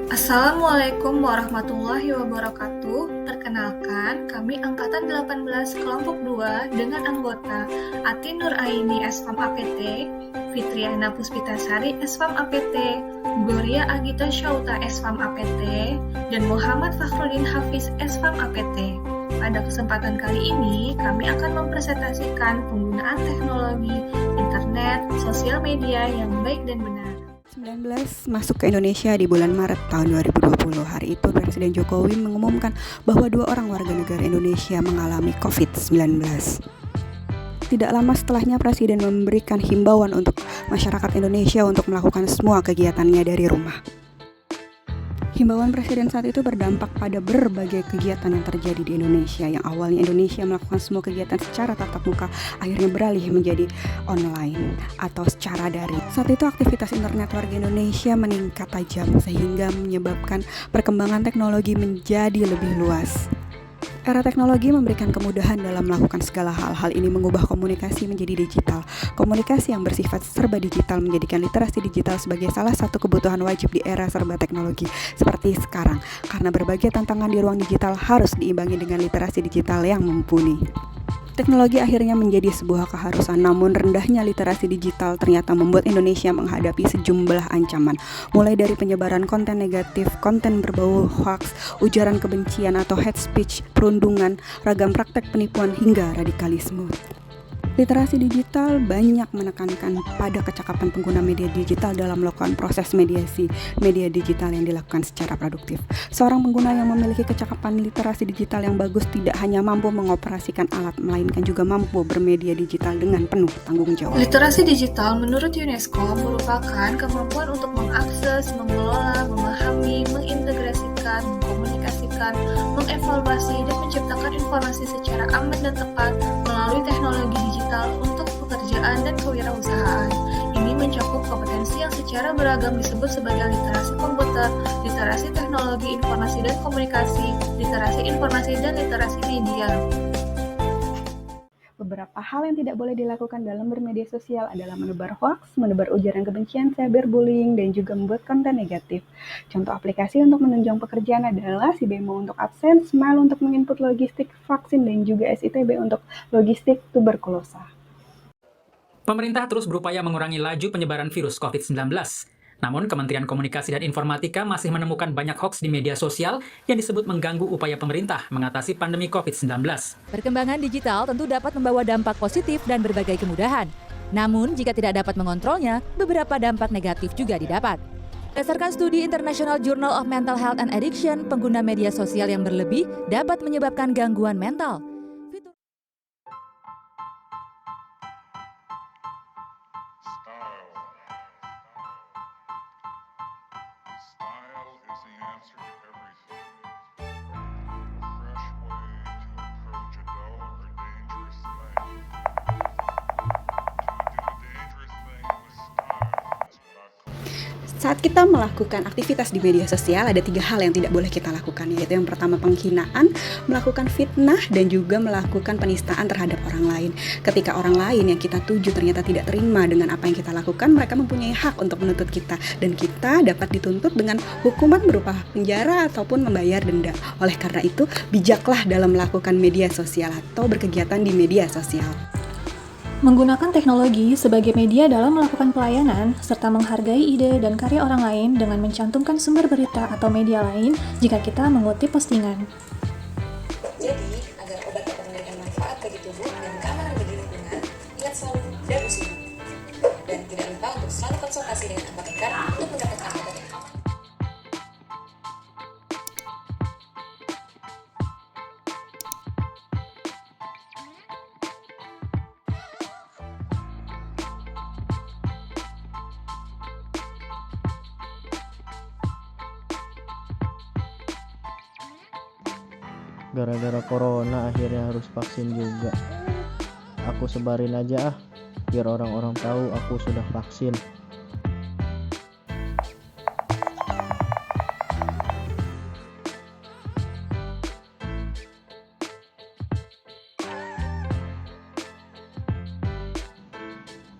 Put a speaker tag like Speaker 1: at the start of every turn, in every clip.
Speaker 1: Assalamualaikum warahmatullahi wabarakatuh. Perkenalkan, kami Angkatan 18 Kelompok 2 dengan anggota Ati Nur Aini SFAM APT, Fitriana Puspitasari SFAM APT, Gloria Agita Syauta SFAM APT, dan Muhammad Fakhruddin Hafiz SFAM APT. Pada kesempatan kali ini, kami akan mempresentasikan penggunaan teknologi, internet, sosial media yang baik dan benar.
Speaker 2: 19 masuk ke Indonesia di bulan Maret tahun 2020. Hari itu Presiden Jokowi mengumumkan bahwa 2 orang warga negara Indonesia mengalami COVID-19. Tidak lama setelahnya Presiden memberikan himbauan untuk masyarakat Indonesia untuk melakukan semua kegiatannya dari rumah. Himbauan Presiden saat itu berdampak pada berbagai kegiatan yang terjadi di Indonesia. Yang awalnya Indonesia melakukan semua kegiatan secara tatap muka, akhirnya beralih menjadi online atau secara daring. Saat itu aktivitas internet warga Indonesia meningkat tajam sehingga menyebabkan perkembangan teknologi menjadi lebih luas. Era teknologi memberikan kemudahan dalam melakukan segala hal. Hal ini mengubah komunikasi menjadi digital. Komunikasi yang bersifat serba digital menjadikan literasi digital sebagai salah satu kebutuhan wajib di era serba teknologi seperti sekarang. Karena berbagai tantangan di ruang digital harus diimbangi dengan literasi digital yang mumpuni. Teknologi akhirnya menjadi sebuah keharusan, namun rendahnya literasi digital ternyata membuat Indonesia menghadapi sejumlah ancaman, mulai dari penyebaran konten negatif, konten berbau hoax, ujaran kebencian atau hate speech, perundungan, ragam praktek penipuan hingga radikalisme. Literasi digital banyak menekankan pada kecakapan pengguna media digital dalam melakukan proses mediasi media digital yang dilakukan secara produktif. Seorang pengguna yang memiliki kecakapan literasi digital yang bagus tidak hanya mampu mengoperasikan alat, melainkan juga mampu bermedia digital dengan penuh tanggung jawab.
Speaker 1: Literasi digital menurut UNESCO merupakan kemampuan untuk mengakses, mengelola, memahami, mengintegrasikan, mengkomunikasikan, mengevaluasi, dan menciptakan informasi secara aman dan tepat melalui teknologi digital untuk pekerjaan dan kewirausahaan. Ini mencakup kompetensi yang secara beragam disebut sebagai literasi komputer, literasi teknologi informasi dan komunikasi, literasi informasi, dan literasi media.
Speaker 2: Beberapa hal yang tidak boleh dilakukan dalam bermedia sosial adalah menebar hoax, menebar ujaran kebencian, cyberbullying, dan juga membuat konten negatif. Contoh aplikasi untuk menunjang pekerjaan adalah SIBEMO untuk absen, Smile untuk menginput logistik vaksin, dan juga SITB untuk logistik tuberkulosa.
Speaker 3: Pemerintah terus berupaya mengurangi laju penyebaran virus COVID-19. Namun, Kementerian Komunikasi dan Informatika masih menemukan banyak hoaks di media sosial yang disebut mengganggu upaya pemerintah mengatasi pandemi COVID-19.
Speaker 4: Perkembangan digital tentu dapat membawa dampak positif dan berbagai kemudahan. Namun, jika tidak dapat mengontrolnya, beberapa dampak negatif juga didapat. Berdasarkan studi International Journal of Mental Health and Addiction, pengguna media sosial yang berlebih dapat menyebabkan gangguan mental.
Speaker 2: Saat kita melakukan aktivitas di media sosial, ada 3 hal yang tidak boleh kita lakukan, yaitu yang pertama penghinaan, melakukan fitnah, dan juga melakukan penistaan terhadap orang lain. Ketika orang lain yang kita tuju ternyata tidak terima dengan apa yang kita lakukan, mereka mempunyai hak untuk menuntut kita, dan kita dapat dituntut dengan hukuman berupa penjara ataupun membayar denda. Oleh karena itu, bijaklah dalam melakukan media sosial atau berkegiatan di media sosial.
Speaker 1: Menggunakan teknologi sebagai media dalam melakukan pelayanan, serta menghargai ide dan karya orang lain dengan mencantumkan sumber berita atau media lain jika kita mengutip postingan.
Speaker 5: Jadi, agar obat dapat memberikan manfaat bagi tubuh dan keamanan bagi lingkungan, ingat selalu dan usia. Dan tidak lupa untuk selalu konsultasi dengan apoteker untuk mendapatkan obat yang aman.
Speaker 6: Gara-gara corona akhirnya harus vaksin juga. Aku sebarin aja biar orang-orang tahu aku sudah vaksin.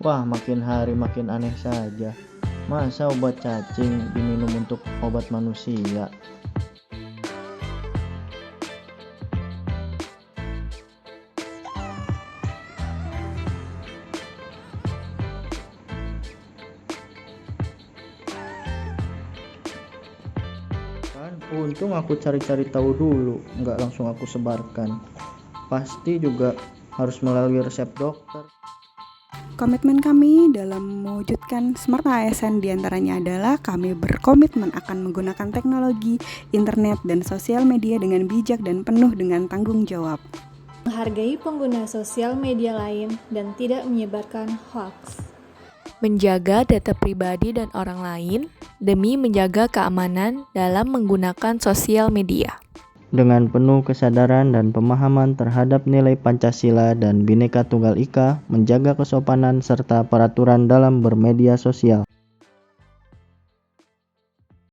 Speaker 6: Wah, makin hari makin aneh saja. Masa obat cacing diminum untuk obat manusia? Kan, untung aku cari-cari tahu dulu, nggak langsung aku sebarkan. Pasti juga harus melalui resep dokter.
Speaker 2: Komitmen kami dalam mewujudkan Smart ASN diantaranya adalah kami berkomitmen akan menggunakan teknologi, internet, dan sosial media dengan bijak dan penuh dengan tanggung jawab.
Speaker 7: Menghargai pengguna sosial media lain dan tidak menyebarkan hoax.
Speaker 8: Menjaga data pribadi dan orang lain demi menjaga keamanan dalam menggunakan sosial media.
Speaker 6: Dengan penuh kesadaran dan pemahaman terhadap nilai Pancasila dan Bhinneka Tunggal Ika, menjaga kesopanan serta peraturan dalam bermedia sosial.